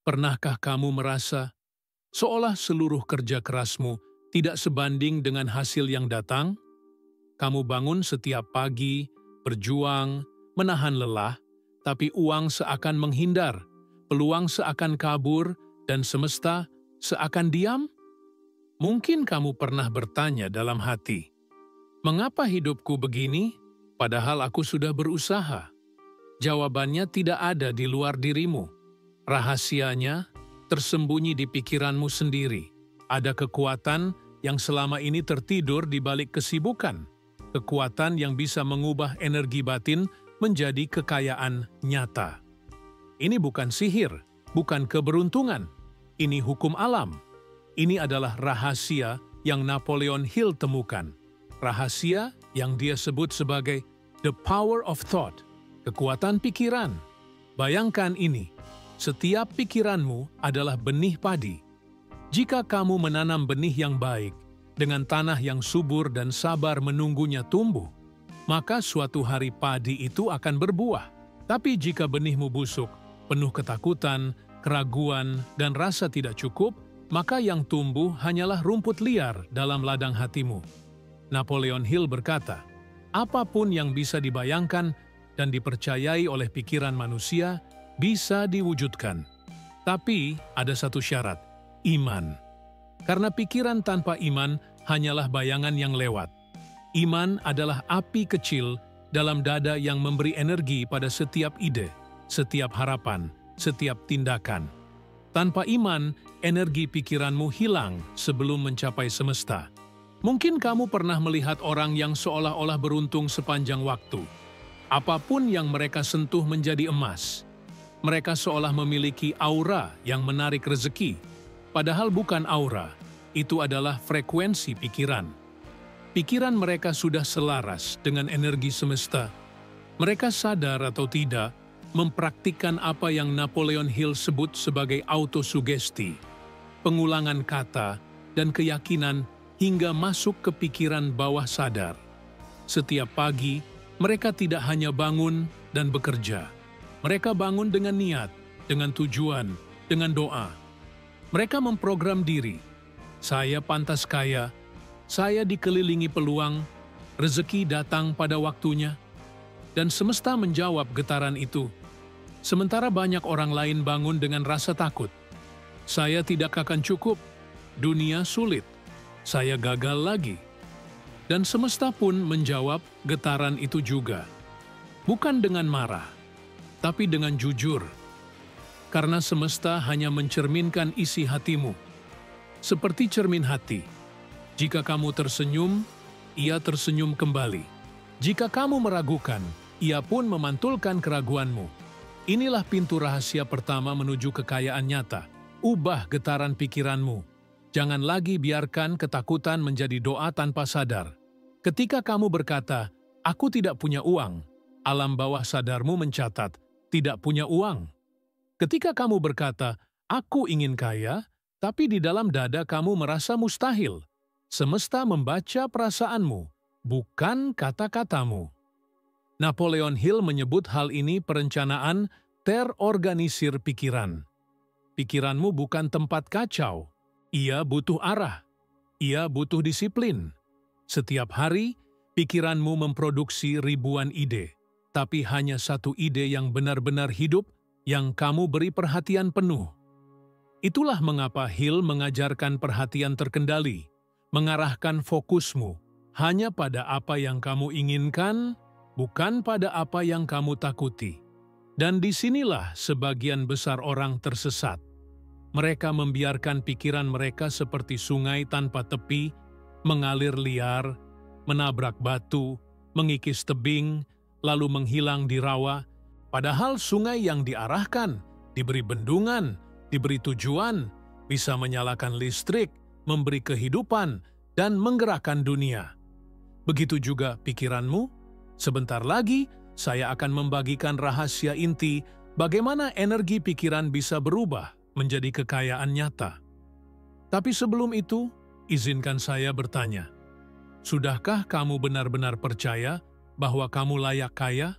Pernahkah kamu merasa seolah seluruh kerja kerasmu tidak sebanding dengan hasil yang datang? Kamu bangun setiap pagi, berjuang, menahan lelah, tapi uang seakan menghindar, peluang seakan kabur, dan semesta seakan diam? Mungkin kamu pernah bertanya dalam hati, "Mengapa hidupku begini, padahal aku sudah berusaha?" Jawabannya tidak ada di luar dirimu. Rahasianya tersembunyi di pikiranmu sendiri. Ada kekuatan yang selama ini tertidur di balik kesibukan. Kekuatan yang bisa mengubah energi batin menjadi kekayaan nyata. Ini bukan sihir, bukan keberuntungan. Ini hukum alam. Ini adalah rahasia yang Napoleon Hill temukan. Rahasia yang dia sebut sebagai the power of thought, kekuatan pikiran. Bayangkan ini. Setiap pikiranmu adalah benih padi. Jika kamu menanam benih yang baik, dengan tanah yang subur dan sabar menunggunya tumbuh, maka suatu hari padi itu akan berbuah. Tapi jika benihmu busuk, penuh ketakutan, keraguan, dan rasa tidak cukup, maka yang tumbuh hanyalah rumput liar dalam ladang hatimu. Napoleon Hill berkata, apapun yang bisa dibayangkan dan dipercayai oleh pikiran manusia, bisa diwujudkan. Tapi ada satu syarat, iman. Karena pikiran tanpa iman hanyalah bayangan yang lewat. Iman adalah api kecil dalam dada yang memberi energi pada setiap ide, setiap harapan, setiap tindakan. Tanpa iman, energi pikiranmu hilang sebelum mencapai semesta. Mungkin kamu pernah melihat orang yang seolah-olah beruntung sepanjang waktu. Apapun yang mereka sentuh menjadi emas. Mereka seolah memiliki aura yang menarik rezeki, padahal bukan aura, itu adalah frekuensi pikiran. Pikiran mereka sudah selaras dengan energi semesta. Mereka sadar atau tidak, mempraktikkan apa yang Napoleon Hill sebut sebagai autosugesti, pengulangan kata dan keyakinan hingga masuk ke pikiran bawah sadar. Setiap pagi, mereka tidak hanya bangun dan bekerja. Mereka bangun dengan niat, dengan tujuan, dengan doa. Mereka memprogram diri. Saya pantas kaya, saya dikelilingi peluang, rezeki datang pada waktunya. Dan semesta menjawab getaran itu. Sementara banyak orang lain bangun dengan rasa takut. Saya tidak akan cukup, dunia sulit, saya gagal lagi. Dan semesta pun menjawab getaran itu juga. Bukan dengan marah, tapi dengan jujur. Karena semesta hanya mencerminkan isi hatimu. Seperti cermin hati. Jika kamu tersenyum, ia tersenyum kembali. Jika kamu meragukan, ia pun memantulkan keraguanmu. Inilah pintu rahasia pertama menuju kekayaan nyata. Ubah getaran pikiranmu. Jangan lagi biarkan ketakutan menjadi doa tanpa sadar. Ketika kamu berkata, "Aku tidak punya uang," alam bawah sadarmu mencatat, "tidak punya uang." Ketika kamu berkata, "Aku ingin kaya," tapi di dalam dada kamu merasa mustahil. Semesta membaca perasaanmu, bukan kata-katamu. Napoleon Hill menyebut hal ini perencanaan terorganisir pikiran. Pikiranmu bukan tempat kacau. Ia butuh arah. Ia butuh disiplin. Setiap hari, pikiranmu memproduksi ribuan ide. Tapi hanya satu ide yang benar-benar hidup, yang kamu beri perhatian penuh. Itulah mengapa Hill mengajarkan perhatian terkendali, mengarahkan fokusmu hanya pada apa yang kamu inginkan, bukan pada apa yang kamu takuti. Dan disinilah sebagian besar orang tersesat. Mereka membiarkan pikiran mereka seperti sungai tanpa tepi, mengalir liar, menabrak batu, mengikis tebing, lalu menghilang di rawa, padahal sungai yang diarahkan, diberi bendungan, diberi tujuan, bisa menyalakan listrik, memberi kehidupan, dan menggerakkan dunia. Begitu juga pikiranmu. Sebentar lagi, saya akan membagikan rahasia inti bagaimana energi pikiran bisa berubah menjadi kekayaan nyata. Tapi sebelum itu, izinkan saya bertanya, sudahkah kamu benar-benar percaya bahwa kamu layak kaya?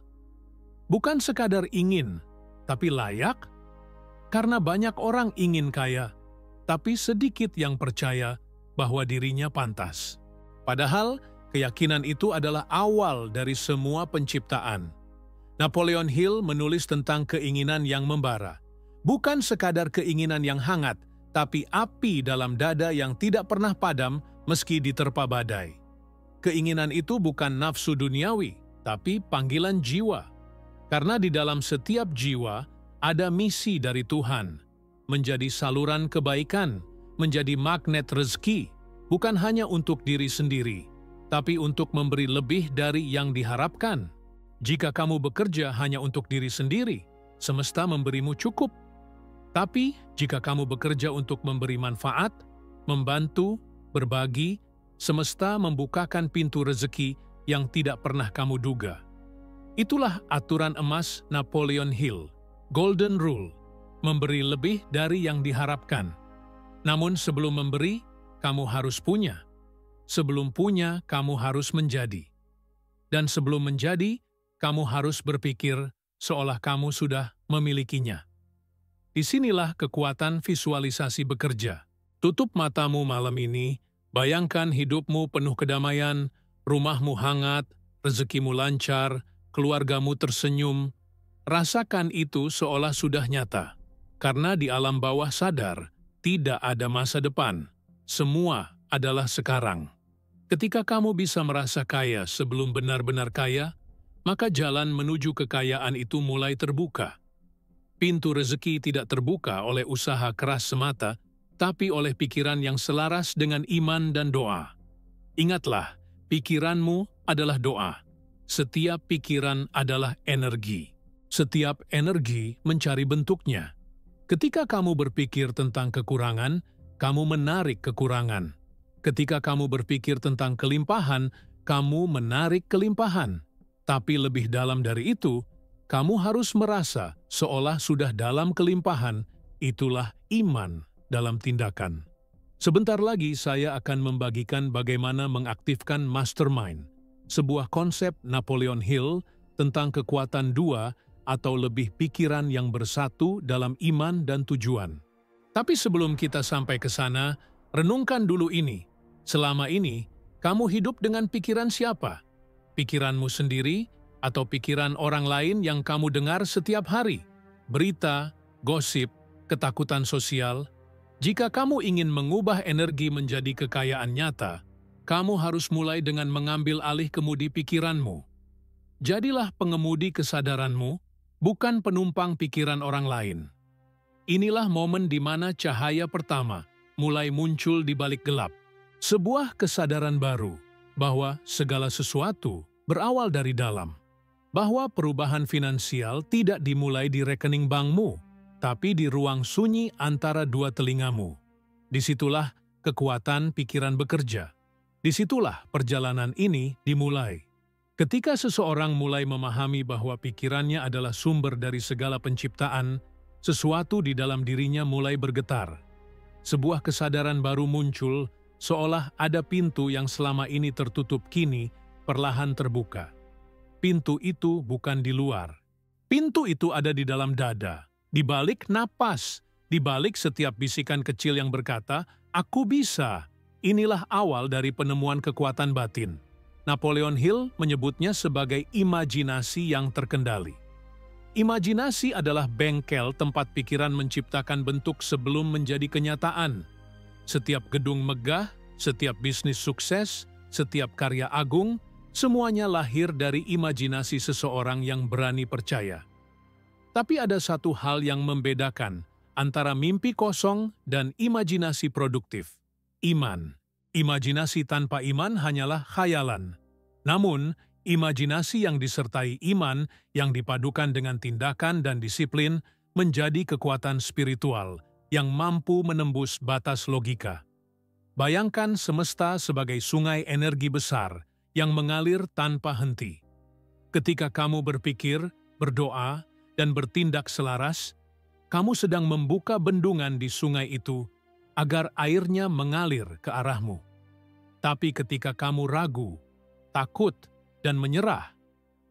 Bukan sekadar ingin, tapi layak? Karena banyak orang ingin kaya, tapi sedikit yang percaya bahwa dirinya pantas. Padahal, keyakinan itu adalah awal dari semua penciptaan. Napoleon Hill menulis tentang keinginan yang membara. Bukan sekadar keinginan yang hangat, tapi api dalam dada yang tidak pernah padam meski diterpa badai. Keinginan itu bukan nafsu duniawi, tapi panggilan jiwa. Karena di dalam setiap jiwa ada misi dari Tuhan, menjadi saluran kebaikan, menjadi magnet rezeki, bukan hanya untuk diri sendiri, tapi untuk memberi lebih dari yang diharapkan. Jika kamu bekerja hanya untuk diri sendiri, semesta memberimu cukup. Tapi jika kamu bekerja untuk memberi manfaat, membantu, berbagi, semesta membukakan pintu rezeki yang tidak pernah kamu duga. Itulah aturan emas Napoleon Hill, Golden Rule, memberi lebih dari yang diharapkan. Namun sebelum memberi, kamu harus punya. Sebelum punya, kamu harus menjadi. Dan sebelum menjadi, kamu harus berpikir seolah kamu sudah memilikinya. Disinilah kekuatan visualisasi bekerja. Tutup matamu malam ini, bayangkan hidupmu penuh kedamaian, rumahmu hangat, rezekimu lancar, keluargamu tersenyum. Rasakan itu seolah sudah nyata. Karena di alam bawah sadar, tidak ada masa depan. Semua adalah sekarang. Ketika kamu bisa merasa kaya sebelum benar-benar kaya, maka jalan menuju kekayaan itu mulai terbuka. Pintu rezeki tidak terbuka oleh usaha keras semata, tapi oleh pikiran yang selaras dengan iman dan doa. Ingatlah, pikiranmu adalah doa. Setiap pikiran adalah energi. Setiap energi mencari bentuknya. Ketika kamu berpikir tentang kekurangan, kamu menarik kekurangan. Ketika kamu berpikir tentang kelimpahan, kamu menarik kelimpahan. Tapi lebih dalam dari itu, kamu harus merasa seolah sudah dalam kelimpahan. Itulah iman dalam tindakan. Sebentar lagi saya akan membagikan bagaimana mengaktifkan mastermind, sebuah konsep Napoleon Hill tentang kekuatan dua atau lebih pikiran yang bersatu dalam iman dan tujuan. Tapi sebelum kita sampai ke sana, renungkan dulu ini. Selama ini, kamu hidup dengan pikiran siapa? Pikiranmu sendiri atau pikiran orang lain yang kamu dengar setiap hari? Berita, gosip, ketakutan sosial. Jika kamu ingin mengubah energi menjadi kekayaan nyata, kamu harus mulai dengan mengambil alih kemudi pikiranmu. Jadilah pengemudi kesadaranmu, bukan penumpang pikiran orang lain. Inilah momen di mana cahaya pertama mulai muncul di balik gelap. Sebuah kesadaran baru bahwa segala sesuatu berawal dari dalam. Bahwa perubahan finansial tidak dimulai di rekening bankmu, tapi di ruang sunyi antara dua telingamu. Disitulah kekuatan pikiran bekerja. Disitulah perjalanan ini dimulai. Ketika seseorang mulai memahami bahwa pikirannya adalah sumber dari segala penciptaan, sesuatu di dalam dirinya mulai bergetar. Sebuah kesadaran baru muncul, seolah ada pintu yang selama ini tertutup kini perlahan terbuka. Pintu itu bukan di luar. Pintu itu ada di dalam dada, di balik napas, di balik setiap bisikan kecil yang berkata, "Aku bisa." Inilah awal dari penemuan kekuatan batin. Napoleon Hill menyebutnya sebagai imajinasi yang terkendali. Imajinasi adalah bengkel tempat pikiran menciptakan bentuk sebelum menjadi kenyataan. Setiap gedung megah, setiap bisnis sukses, setiap karya agung, semuanya lahir dari imajinasi seseorang yang berani percaya. Tapi ada satu hal yang membedakan antara mimpi kosong dan imajinasi produktif. Iman. Imajinasi tanpa iman hanyalah khayalan. Namun, imajinasi yang disertai iman yang dipadukan dengan tindakan dan disiplin menjadi kekuatan spiritual yang mampu menembus batas logika. Bayangkan semesta sebagai sungai energi besar yang mengalir tanpa henti. Ketika kamu berpikir, berdoa, dan bertindak selaras, kamu sedang membuka bendungan di sungai itu agar airnya mengalir ke arahmu. Tapi ketika kamu ragu, takut, dan menyerah,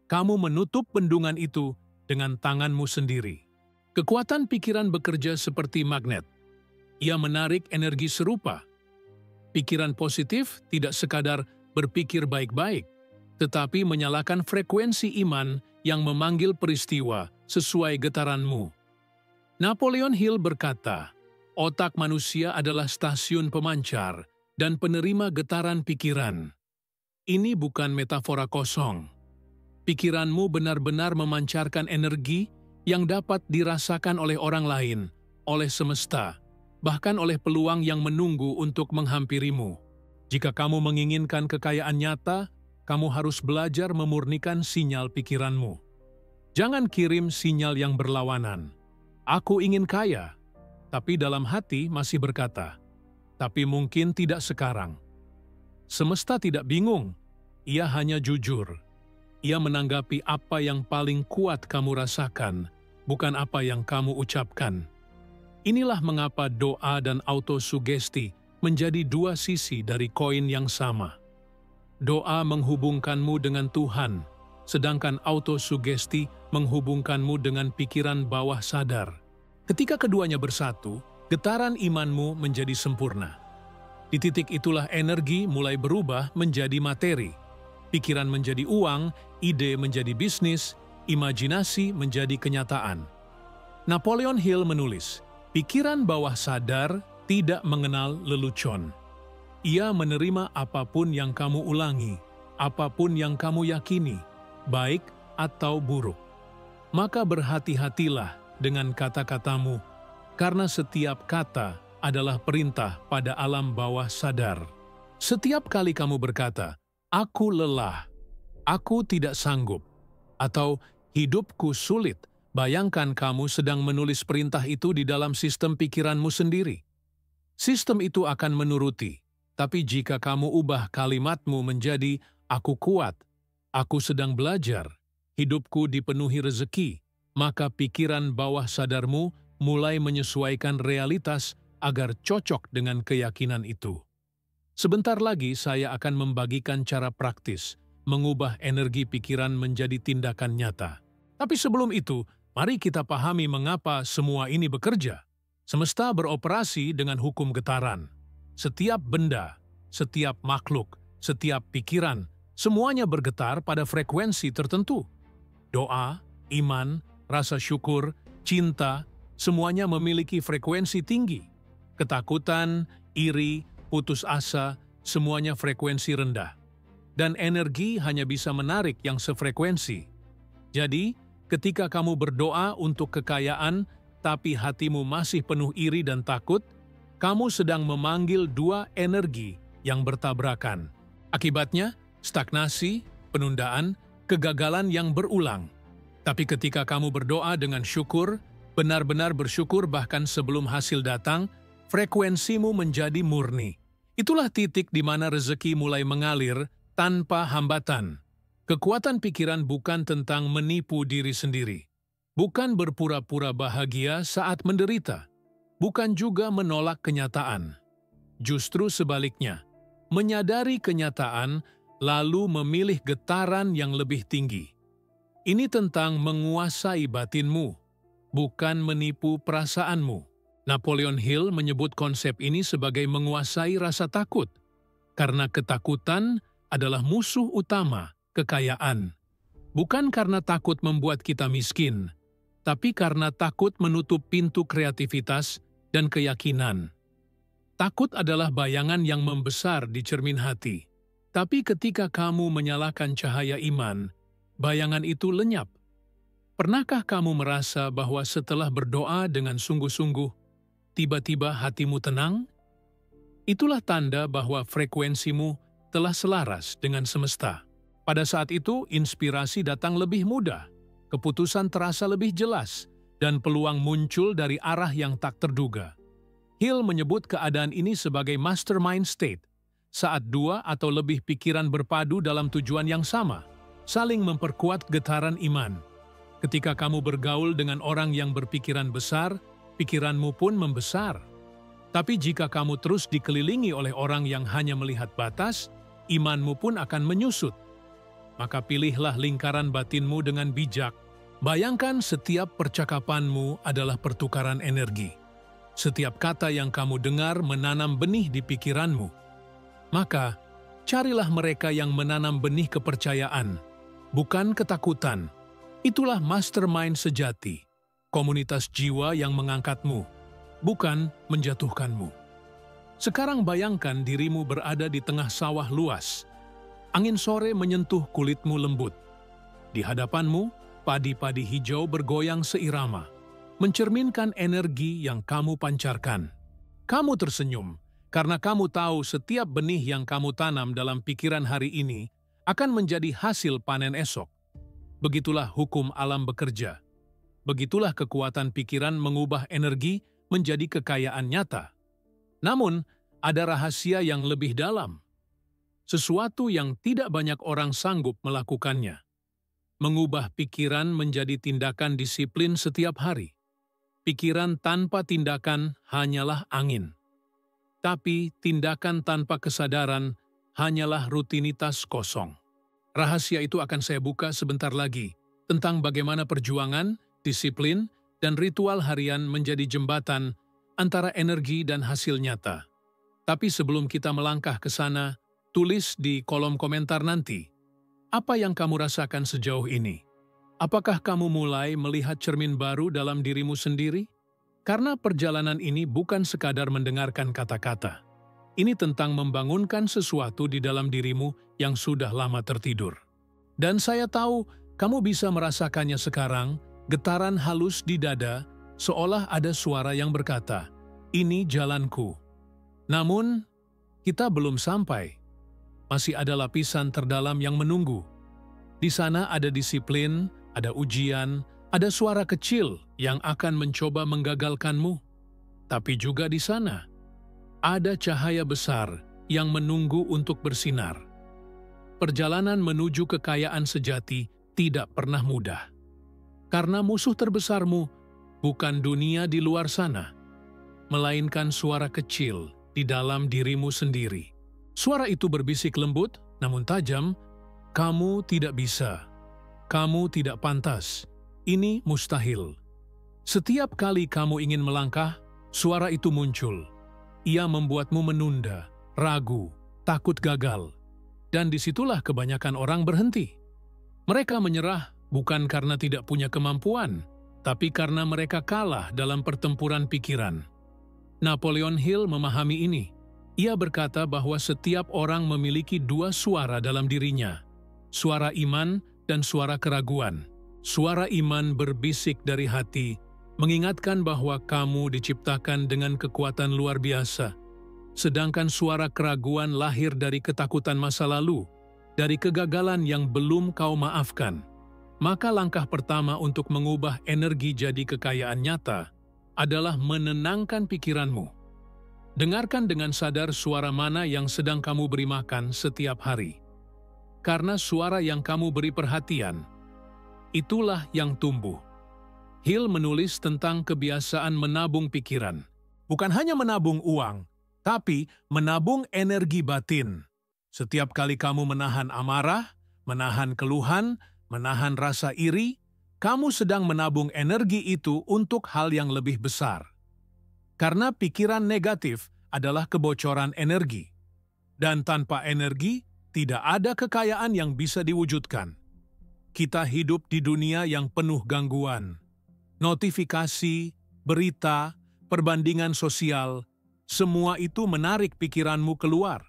kamu menutup bendungan itu dengan tanganmu sendiri. Kekuatan pikiran bekerja seperti magnet. Ia menarik energi serupa. Pikiran positif tidak sekadar berpikir baik-baik, tetapi menyalakan frekuensi iman yang memanggil peristiwa sesuai getaranmu. Napoleon Hill berkata, otak manusia adalah stasiun pemancar dan penerima getaran pikiran. Ini bukan metafora kosong. Pikiranmu benar-benar memancarkan energi yang dapat dirasakan oleh orang lain, oleh semesta, bahkan oleh peluang yang menunggu untuk menghampirimu. Jika kamu menginginkan kekayaan nyata, kamu harus belajar memurnikan sinyal pikiranmu. Jangan kirim sinyal yang berlawanan. Aku ingin kaya, tapi dalam hati masih berkata, tapi mungkin tidak sekarang. Semesta tidak bingung, ia hanya jujur. Ia menanggapi apa yang paling kuat kamu rasakan, bukan apa yang kamu ucapkan. Inilah mengapa doa dan autosugesti menjadi dua sisi dari koin yang sama. Doa menghubungkanmu dengan Tuhan, sedangkan autosugesti menghubungkanmu dengan pikiran bawah sadar. Ketika keduanya bersatu, getaran imanmu menjadi sempurna. Di titik itulah energi mulai berubah menjadi materi. Pikiran menjadi uang, ide menjadi bisnis, imajinasi menjadi kenyataan. Napoleon Hill menulis, pikiran bawah sadar tidak mengenal lelucon. Ia menerima apapun yang kamu ulangi, apapun yang kamu yakini, baik atau buruk. Maka berhati-hatilah dengan kata-katamu, karena setiap kata adalah perintah pada alam bawah sadar. Setiap kali kamu berkata, aku lelah, aku tidak sanggup, atau hidupku sulit, bayangkan kamu sedang menulis perintah itu di dalam sistem pikiranmu sendiri. Sistem itu akan menuruti, tapi jika kamu ubah kalimatmu menjadi, aku kuat, aku sedang belajar, hidupku dipenuhi rezeki, maka pikiran bawah sadarmu mulai menyesuaikan realitas agar cocok dengan keyakinan itu. Sebentar lagi saya akan membagikan cara praktis mengubah energi pikiran menjadi tindakan nyata. Tapi sebelum itu, mari kita pahami mengapa semua ini bekerja. Semesta beroperasi dengan hukum getaran. Setiap benda, setiap makhluk, setiap pikiran, semuanya bergetar pada frekuensi tertentu. Doa, iman, rasa syukur, cinta, semuanya memiliki frekuensi tinggi. Ketakutan, iri, putus asa, semuanya frekuensi rendah. Dan energi hanya bisa menarik yang sefrekuensi. Jadi, ketika kamu berdoa untuk kekayaan, tapi hatimu masih penuh iri dan takut, kamu sedang memanggil dua energi yang bertabrakan. Akibatnya, stagnasi, penundaan, kegagalan yang berulang. Tapi ketika kamu berdoa dengan syukur, benar-benar bersyukur bahkan sebelum hasil datang, frekuensimu menjadi murni. Itulah titik di mana rezeki mulai mengalir tanpa hambatan. Kekuatan pikiran bukan tentang menipu diri sendiri. Bukan berpura-pura bahagia saat menderita. Bukan juga menolak kenyataan. Justru sebaliknya, menyadari kenyataan lalu memilih getaran yang lebih tinggi. Ini tentang menguasai batinmu, bukan menipu perasaanmu. Napoleon Hill menyebut konsep ini sebagai menguasai rasa takut, karena ketakutan adalah musuh utama kekayaan. Bukan karena takut membuat kita miskin, tapi karena takut menutup pintu kreativitas dan keyakinan. Takut adalah bayangan yang membesar di cermin hati, tapi ketika kamu menyalakan cahaya iman, bayangan itu lenyap. Pernahkah kamu merasa bahwa setelah berdoa dengan sungguh-sungguh, tiba-tiba hatimu tenang? Itulah tanda bahwa frekuensimu telah selaras dengan semesta. Pada saat itu, inspirasi datang lebih mudah, keputusan terasa lebih jelas, dan peluang muncul dari arah yang tak terduga. Hill menyebut keadaan ini sebagai mastermind state, saat dua atau lebih pikiran berpadu dalam tujuan yang sama, saling memperkuat getaran iman. Ketika kamu bergaul dengan orang yang berpikiran besar, pikiranmu pun membesar. Tapi jika kamu terus dikelilingi oleh orang yang hanya melihat batas, imanmu pun akan menyusut. Maka pilihlah lingkaran batinmu dengan bijak, Bayangkan setiap percakapanmu adalah pertukaran energi. Setiap kata yang kamu dengar menanam benih di pikiranmu. Maka, carilah mereka yang menanam benih kepercayaan, bukan ketakutan. Itulah mastermind sejati, komunitas jiwa yang mengangkatmu, bukan menjatuhkanmu. Sekarang bayangkan dirimu berada di tengah sawah luas. Angin sore menyentuh kulitmu lembut. Di hadapanmu, padi-padi hijau bergoyang seirama, mencerminkan energi yang kamu pancarkan. Kamu tersenyum, karena kamu tahu setiap benih yang kamu tanam dalam pikiran hari ini akan menjadi hasil panen esok. Begitulah hukum alam bekerja. Begitulah kekuatan pikiran mengubah energi menjadi kekayaan nyata. Namun, ada rahasia yang lebih dalam. Sesuatu yang tidak banyak orang sanggup melakukannya. Mengubah pikiran menjadi tindakan disiplin setiap hari. Pikiran tanpa tindakan hanyalah angin. Tapi tindakan tanpa kesadaran hanyalah rutinitas kosong. Rahasia itu akan saya buka sebentar lagi, tentang bagaimana perjuangan, disiplin, dan ritual harian menjadi jembatan antara energi dan hasil nyata. Tapi sebelum kita melangkah ke sana, tulis di kolom komentar nanti, apa yang kamu rasakan sejauh ini? Apakah kamu mulai melihat cermin baru dalam dirimu sendiri? Karena perjalanan ini bukan sekadar mendengarkan kata-kata. Ini tentang membangunkan sesuatu di dalam dirimu yang sudah lama tertidur. Dan saya tahu kamu bisa merasakannya sekarang, getaran halus di dada, seolah ada suara yang berkata, "Ini jalanku." Namun, kita belum sampai. Masih ada lapisan terdalam yang menunggu. Di sana ada disiplin, ada ujian, ada suara kecil yang akan mencoba menggagalkanmu. Tapi juga di sana, ada cahaya besar yang menunggu untuk bersinar. Perjalanan menuju kekayaan sejati tidak pernah mudah. Karena musuh terbesarmu bukan dunia di luar sana, melainkan suara kecil di dalam dirimu sendiri. Suara itu berbisik lembut, namun tajam, "Kamu tidak bisa. Kamu tidak pantas. Ini mustahil." Setiap kali kamu ingin melangkah, suara itu muncul. Ia membuatmu menunda, ragu, takut gagal. Dan disitulah kebanyakan orang berhenti. Mereka menyerah bukan karena tidak punya kemampuan, tapi karena mereka kalah dalam pertempuran pikiran. Napoleon Hill memahami ini. Ia berkata bahwa setiap orang memiliki dua suara dalam dirinya, suara iman dan suara keraguan. Suara iman berbisik dari hati, mengingatkan bahwa kamu diciptakan dengan kekuatan luar biasa. Sedangkan suara keraguan lahir dari ketakutan masa lalu, dari kegagalan yang belum kau maafkan. Maka langkah pertama untuk mengubah energi jadi kekayaan nyata adalah menenangkan pikiranmu. Dengarkan dengan sadar suara mana yang sedang kamu beri makan setiap hari. Karena suara yang kamu beri perhatian, itulah yang tumbuh. Hill menulis tentang kebiasaan menabung pikiran. Bukan hanya menabung uang, tapi menabung energi batin. Setiap kali kamu menahan amarah, menahan keluhan, menahan rasa iri, kamu sedang menabung energi itu untuk hal yang lebih besar. Karena pikiran negatif adalah kebocoran energi. Dan tanpa energi, tidak ada kekayaan yang bisa diwujudkan. Kita hidup di dunia yang penuh gangguan. Notifikasi, berita, perbandingan sosial, semua itu menarik pikiranmu keluar.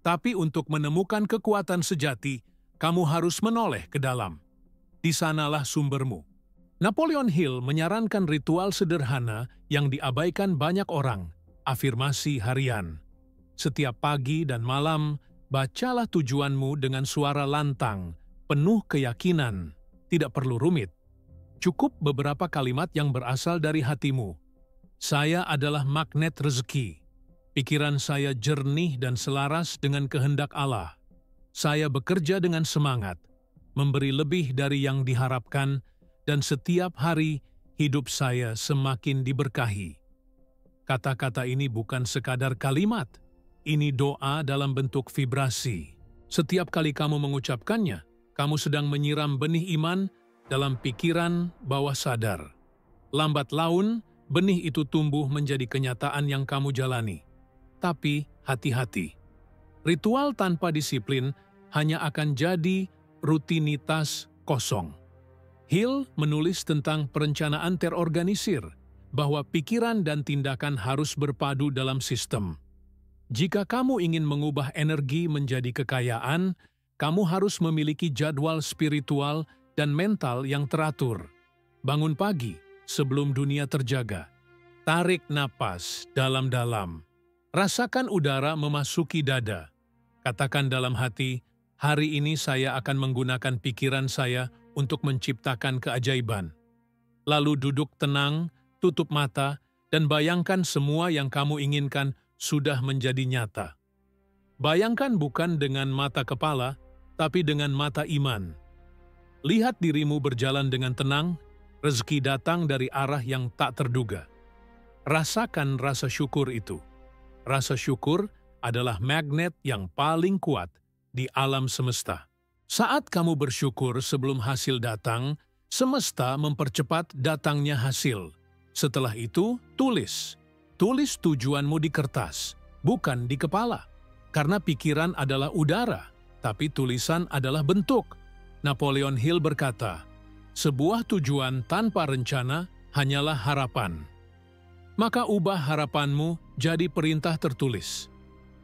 Tapi untuk menemukan kekuatan sejati, kamu harus menoleh ke dalam. Di sanalah sumbermu. Napoleon Hill menyarankan ritual sederhana yang diabaikan banyak orang, afirmasi harian. Setiap pagi dan malam, bacalah tujuanmu dengan suara lantang, penuh keyakinan. Tidak perlu rumit. Cukup beberapa kalimat yang berasal dari hatimu. Saya adalah magnet rezeki. Pikiran saya jernih dan selaras dengan kehendak Allah. Saya bekerja dengan semangat, memberi lebih dari yang diharapkan, dan setiap hari hidup saya semakin diberkahi. Kata-kata ini bukan sekadar kalimat, ini doa dalam bentuk vibrasi. Setiap kali kamu mengucapkannya, kamu sedang menyiram benih iman dalam pikiran bawah sadar. Lambat laun, benih itu tumbuh menjadi kenyataan yang kamu jalani. Tapi hati-hati. Ritual tanpa disiplin hanya akan jadi rutinitas kosong. Hill menulis tentang perencanaan terorganisir, bahwa pikiran dan tindakan harus berpadu dalam sistem. Jika kamu ingin mengubah energi menjadi kekayaan, kamu harus memiliki jadwal spiritual dan mental yang teratur. Bangun pagi sebelum dunia terjaga. Tarik napas dalam-dalam. Rasakan udara memasuki dada. Katakan dalam hati, hari ini saya akan menggunakan pikiran saya untuk menciptakan keajaiban. Lalu duduk tenang, tutup mata, dan bayangkan semua yang kamu inginkan sudah menjadi nyata. Bayangkan bukan dengan mata kepala, tapi dengan mata iman. Lihat dirimu berjalan dengan tenang, rezeki datang dari arah yang tak terduga. Rasakan rasa syukur itu. Rasa syukur adalah magnet yang paling kuat di alam semesta. Saat kamu bersyukur sebelum hasil datang, semesta mempercepat datangnya hasil. Setelah itu, tulis. Tulis tujuanmu di kertas, bukan di kepala. Karena pikiran adalah udara, tapi tulisan adalah bentuk. Napoleon Hill berkata, sebuah tujuan tanpa rencana hanyalah harapan. Maka ubah harapanmu jadi perintah tertulis.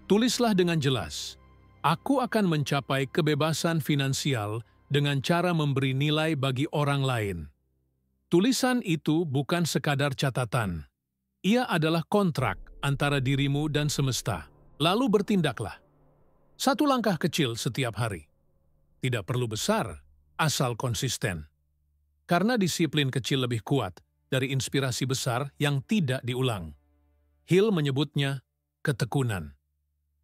Tulislah dengan jelas. Aku akan mencapai kebebasan finansial dengan cara memberi nilai bagi orang lain. Tulisan itu bukan sekadar catatan. Ia adalah kontrak antara dirimu dan semesta. Lalu bertindaklah. Satu langkah kecil setiap hari. Tidak perlu besar, asal konsisten. Karena disiplin kecil lebih kuat dari inspirasi besar yang tidak diulang. Hill menyebutnya ketekunan.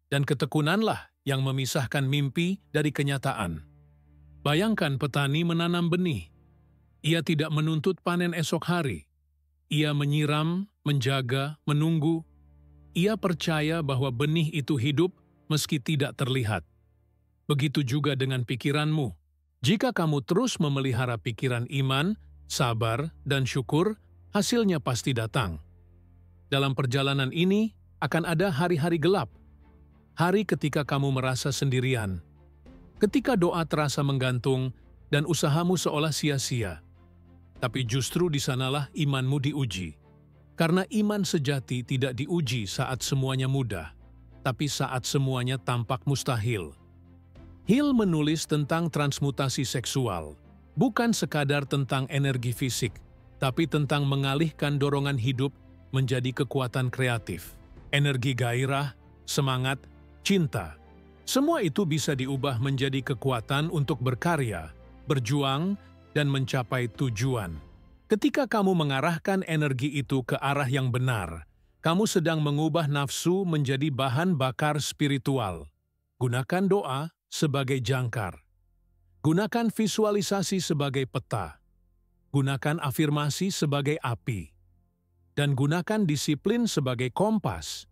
Dan ketekunanlah yang memisahkan mimpi dari kenyataan. Bayangkan petani menanam benih. Ia tidak menuntut panen esok hari. Ia menyiram, menjaga, menunggu. Ia percaya bahwa benih itu hidup meski tidak terlihat. Begitu juga dengan pikiranmu. Jika kamu terus memelihara pikiran iman, sabar, dan syukur, hasilnya pasti datang. Dalam perjalanan ini akan ada hari-hari gelap. Hari ketika kamu merasa sendirian, ketika doa terasa menggantung dan usahamu seolah sia-sia. Tapi justru di sanalah imanmu diuji. Karena iman sejati tidak diuji saat semuanya mudah, tapi saat semuanya tampak mustahil. Hill menulis tentang transmutasi seksual, bukan sekadar tentang energi fisik, tapi tentang mengalihkan dorongan hidup menjadi kekuatan kreatif, energi gairah, semangat, cinta. Semua itu bisa diubah menjadi kekuatan untuk berkarya, berjuang, dan mencapai tujuan. Ketika kamu mengarahkan energi itu ke arah yang benar, kamu sedang mengubah nafsu menjadi bahan bakar spiritual. Gunakan doa sebagai jangkar. Gunakan visualisasi sebagai peta. Gunakan afirmasi sebagai api. Dan gunakan disiplin sebagai kompas.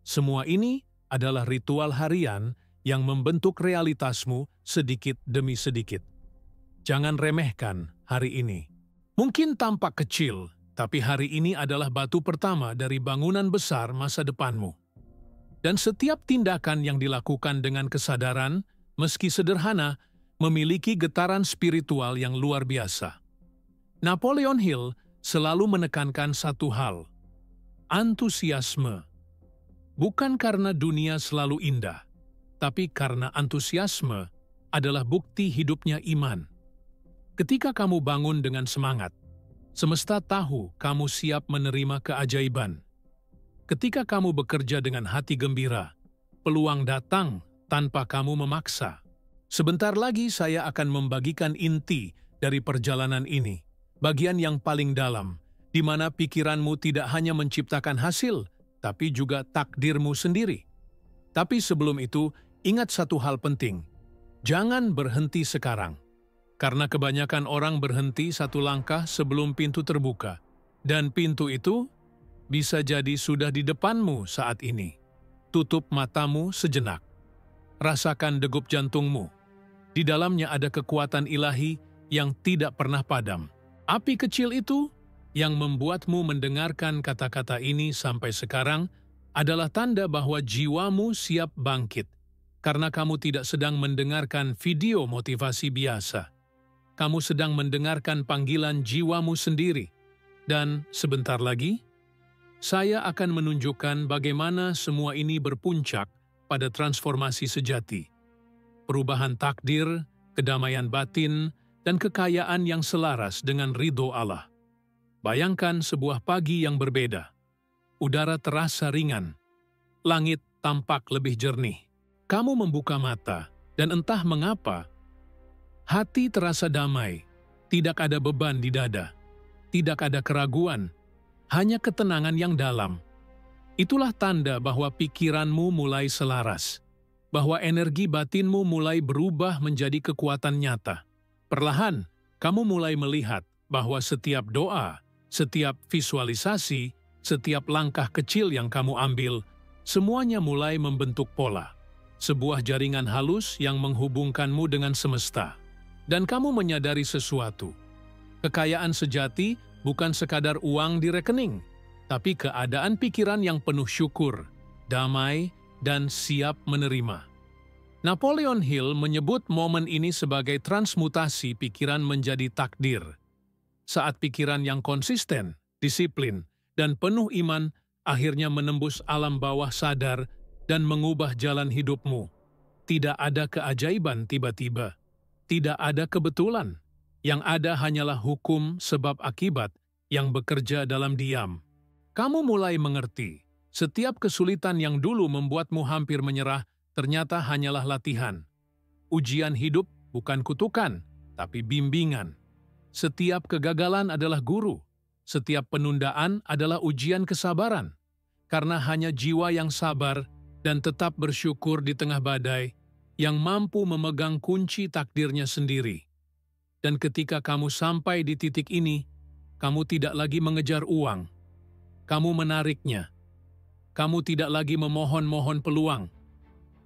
Semua ini adalah ritual harian yang membentuk realitasmu sedikit demi sedikit. Jangan remehkan hari ini. Mungkin tampak kecil, tapi hari ini adalah batu pertama dari bangunan besar masa depanmu. Dan setiap tindakan yang dilakukan dengan kesadaran, meski sederhana, memiliki getaran spiritual yang luar biasa. Napoleon Hill selalu menekankan satu hal, antusiasme. Bukan karena dunia selalu indah, tapi karena antusiasme adalah bukti hidupnya iman. Ketika kamu bangun dengan semangat, semesta tahu kamu siap menerima keajaiban. Ketika kamu bekerja dengan hati gembira, peluang datang tanpa kamu memaksa. Sebentar lagi saya akan membagikan inti dari perjalanan ini, bagian yang paling dalam, di mana pikiranmu tidak hanya menciptakan hasil, tapi juga takdirmu sendiri. Tapi sebelum itu, ingat satu hal penting. Jangan berhenti sekarang. Karena kebanyakan orang berhenti satu langkah sebelum pintu terbuka. Dan pintu itu bisa jadi sudah di depanmu saat ini. Tutup matamu sejenak. Rasakan degup jantungmu. Di dalamnya ada kekuatan ilahi yang tidak pernah padam. Api kecil itu yang membuatmu mendengarkan kata-kata ini sampai sekarang adalah tanda bahwa jiwamu siap bangkit, karena kamu tidak sedang mendengarkan video motivasi biasa. Kamu sedang mendengarkan panggilan jiwamu sendiri. Dan sebentar lagi, saya akan menunjukkan bagaimana semua ini berpuncak pada transformasi sejati. Perubahan takdir, kedamaian batin, dan kekayaan yang selaras dengan ridho Allah. Bayangkan sebuah pagi yang berbeda. Udara terasa ringan. Langit tampak lebih jernih. Kamu membuka mata, dan entah mengapa, hati terasa damai. Tidak ada beban di dada. Tidak ada keraguan. Hanya ketenangan yang dalam. Itulah tanda bahwa pikiranmu mulai selaras. Bahwa energi batinmu mulai berubah menjadi kekuatan nyata. Perlahan, kamu mulai melihat bahwa setiap doa, setiap visualisasi, setiap langkah kecil yang kamu ambil, semuanya mulai membentuk pola. Sebuah jaringan halus yang menghubungkanmu dengan semesta. Dan kamu menyadari sesuatu. Kekayaan sejati bukan sekadar uang di rekening, tapi keadaan pikiran yang penuh syukur, damai, dan siap menerima. Napoleon Hill menyebut momen ini sebagai transmutasi pikiran menjadi takdir. Saat pikiran yang konsisten, disiplin, dan penuh iman akhirnya menembus alam bawah sadar dan mengubah jalan hidupmu. Tidak ada keajaiban tiba-tiba. Tidak ada kebetulan. Yang ada hanyalah hukum sebab akibat yang bekerja dalam diam. Kamu mulai mengerti, setiap kesulitan yang dulu membuatmu hampir menyerah ternyata hanyalah latihan. Ujian hidup bukan kutukan, tapi bimbingan. Setiap kegagalan adalah guru. Setiap penundaan adalah ujian kesabaran. Karena hanya jiwa yang sabar dan tetap bersyukur di tengah badai yang mampu memegang kunci takdirnya sendiri. Dan ketika kamu sampai di titik ini, kamu tidak lagi mengejar uang. Kamu menariknya. Kamu tidak lagi memohon-mohon peluang.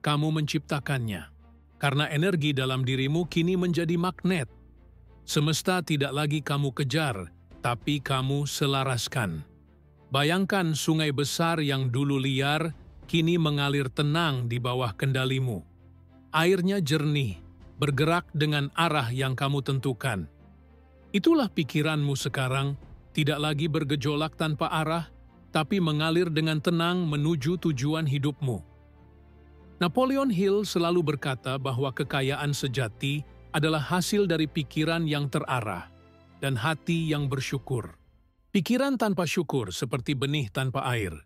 Kamu menciptakannya. Karena energi dalam dirimu kini menjadi magnet. Semesta tidak lagi kamu kejar, tapi kamu selaraskan. Bayangkan sungai besar yang dulu liar, kini mengalir tenang di bawah kendalimu. Airnya jernih, bergerak dengan arah yang kamu tentukan. Itulah pikiranmu sekarang, tidak lagi bergejolak tanpa arah, tapi mengalir dengan tenang menuju tujuan hidupmu. Napoleon Hill selalu berkata bahwa kekayaan sejati adalah hasil dari pikiran yang terarah dan hati yang bersyukur. Pikiran tanpa syukur seperti benih tanpa air.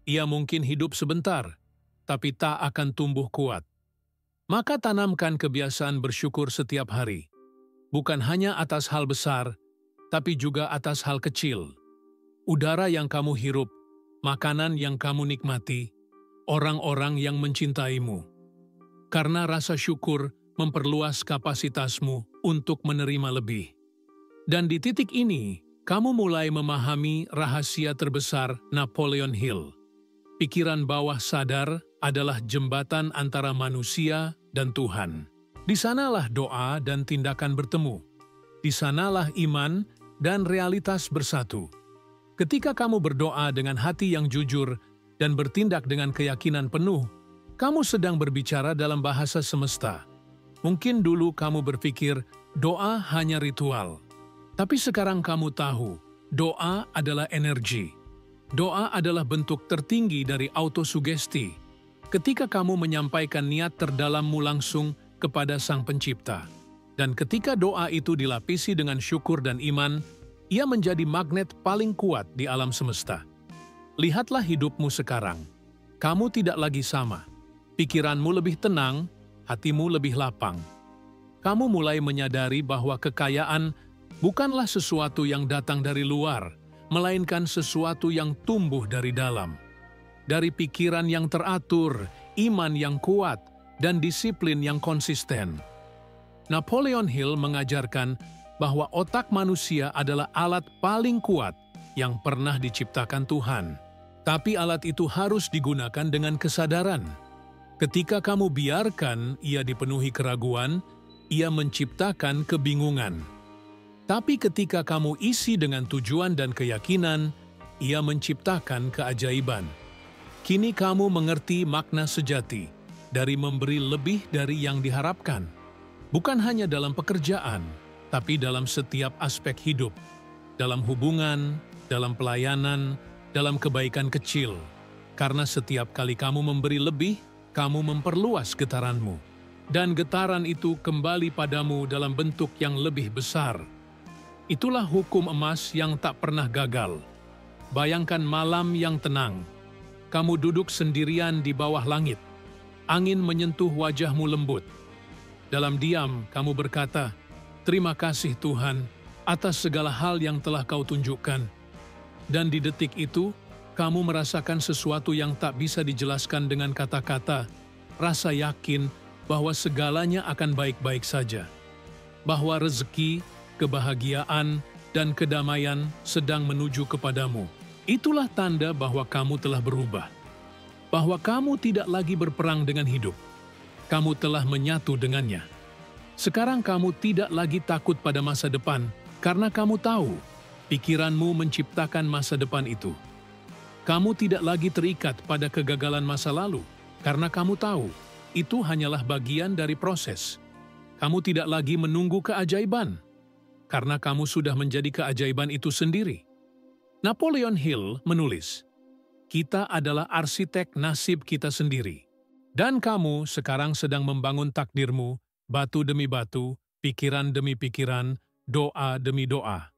Ia mungkin hidup sebentar, tapi tak akan tumbuh kuat. Maka tanamkan kebiasaan bersyukur setiap hari. Bukan hanya atas hal besar, tapi juga atas hal kecil. Udara yang kamu hirup, makanan yang kamu nikmati, orang-orang yang mencintaimu. Karena rasa syukur memperluas kapasitasmu untuk menerima lebih. Dan di titik ini, kamu mulai memahami rahasia terbesar Napoleon Hill. Pikiran bawah sadar adalah jembatan antara manusia dan Tuhan. Di sanalah doa dan tindakan bertemu. Di sanalah iman dan realitas bersatu. Ketika kamu berdoa dengan hati yang jujur dan bertindak dengan keyakinan penuh, kamu sedang berbicara dalam bahasa semesta. Mungkin dulu kamu berpikir doa hanya ritual. Tapi sekarang kamu tahu, doa adalah energi. Doa adalah bentuk tertinggi dari autosugesti. Ketika kamu menyampaikan niat terdalammu langsung kepada Sang Pencipta. Dan ketika doa itu dilapisi dengan syukur dan iman, ia menjadi magnet paling kuat di alam semesta. Lihatlah hidupmu sekarang. Kamu tidak lagi sama. Pikiranmu lebih tenang, hatimu lebih lapang. Kamu mulai menyadari bahwa kekayaan bukanlah sesuatu yang datang dari luar, melainkan sesuatu yang tumbuh dari dalam. Dari pikiran yang teratur, iman yang kuat, dan disiplin yang konsisten. Napoleon Hill mengajarkan bahwa otak manusia adalah alat paling kuat yang pernah diciptakan Tuhan. Tapi alat itu harus digunakan dengan kesadaran. Ketika kamu biarkan ia dipenuhi keraguan, ia menciptakan kebingungan. Tapi ketika kamu isi dengan tujuan dan keyakinan, ia menciptakan keajaiban. Kini kamu mengerti makna sejati dari memberi lebih dari yang diharapkan. Bukan hanya dalam pekerjaan, tapi dalam setiap aspek hidup. Dalam hubungan, dalam pelayanan, dalam kebaikan kecil. Karena setiap kali kamu memberi lebih, kamu memperluas getaranmu. Dan getaran itu kembali padamu dalam bentuk yang lebih besar. Itulah hukum emas yang tak pernah gagal. Bayangkan malam yang tenang. Kamu duduk sendirian di bawah langit. Angin menyentuh wajahmu lembut. Dalam diam, kamu berkata, "Terima kasih Tuhan atas segala hal yang telah Kau tunjukkan." Dan di detik itu, kamu merasakan sesuatu yang tak bisa dijelaskan dengan kata-kata, rasa yakin bahwa segalanya akan baik-baik saja. Bahwa rezeki, kebahagiaan, dan kedamaian sedang menuju kepadamu. Itulah tanda bahwa kamu telah berubah. Bahwa kamu tidak lagi berperang dengan hidup. Kamu telah menyatu dengannya. Sekarang kamu tidak lagi takut pada masa depan, karena kamu tahu, pikiranmu menciptakan masa depan itu. Kamu tidak lagi terikat pada kegagalan masa lalu, karena kamu tahu, itu hanyalah bagian dari proses. Kamu tidak lagi menunggu keajaiban, karena kamu sudah menjadi keajaiban itu sendiri. Napoleon Hill menulis, "Kita adalah arsitek nasib kita sendiri." Dan kamu sekarang sedang membangun takdirmu, batu demi batu, pikiran demi pikiran, doa demi doa.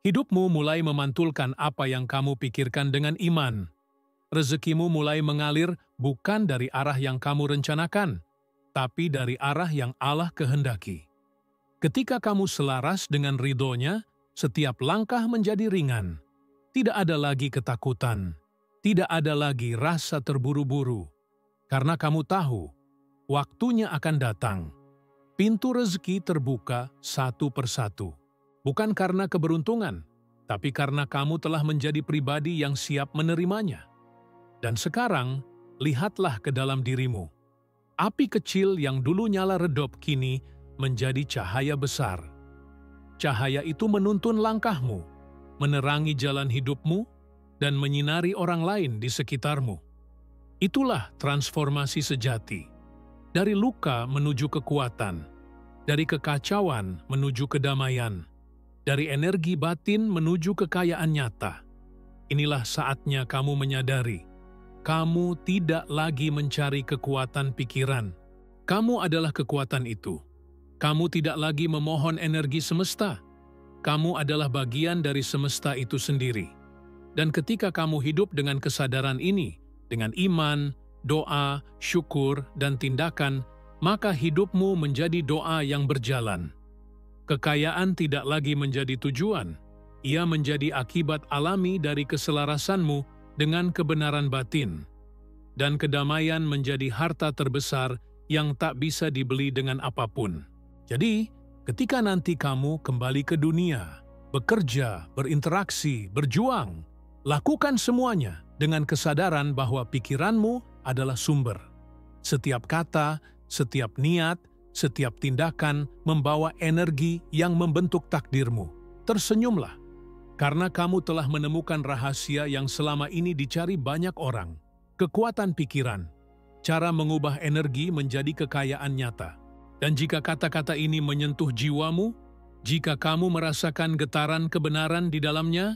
Hidupmu mulai memantulkan apa yang kamu pikirkan dengan iman. Rezekimu mulai mengalir bukan dari arah yang kamu rencanakan, tapi dari arah yang Allah kehendaki. Ketika kamu selaras dengan ridhonya, setiap langkah menjadi ringan. Tidak ada lagi ketakutan, tidak ada lagi rasa terburu-buru, karena kamu tahu, waktunya akan datang. Pintu rezeki terbuka satu persatu, bukan karena keberuntungan, tapi karena kamu telah menjadi pribadi yang siap menerimanya. Dan sekarang, lihatlah ke dalam dirimu. Api kecil yang dulu nyala redop kini menjadi cahaya besar. Cahaya itu menuntun langkahmu, menerangi jalan hidupmu, dan menyinari orang lain di sekitarmu. Itulah transformasi sejati. Dari luka menuju kekuatan, dari kekacauan menuju kedamaian, dari energi batin menuju kekayaan nyata. Inilah saatnya kamu menyadari, kamu tidak lagi mencari kekuatan pikiran. Kamu adalah kekuatan itu. Kamu tidak lagi memohon energi semesta. Kamu adalah bagian dari semesta itu sendiri. Dan ketika kamu hidup dengan kesadaran ini, dengan iman, doa, syukur, dan tindakan, maka hidupmu menjadi doa yang berjalan. Kekayaan tidak lagi menjadi tujuan, ia menjadi akibat alami dari keselarasanmu dengan kebenaran batin. Dan kedamaian menjadi harta terbesar yang tak bisa dibeli dengan apapun. Jadi, ketika nanti kamu kembali ke dunia, bekerja, berinteraksi, berjuang, lakukan semuanya dengan kesadaran bahwa pikiranmu adalah sumber. Setiap kata, setiap niat, setiap tindakan membawa energi yang membentuk takdirmu. Tersenyumlah, karena kamu telah menemukan rahasia yang selama ini dicari banyak orang. Kekuatan pikiran, cara mengubah energi menjadi kekayaan nyata. Dan jika kata-kata ini menyentuh jiwamu, jika kamu merasakan getaran kebenaran di dalamnya,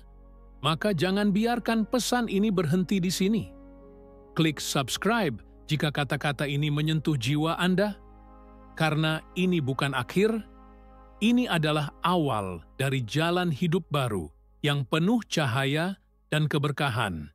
maka jangan biarkan pesan ini berhenti di sini. Klik subscribe jika kata-kata ini menyentuh jiwa Anda, karena ini bukan akhir, ini adalah awal dari jalan hidup baru yang penuh cahaya dan keberkahan.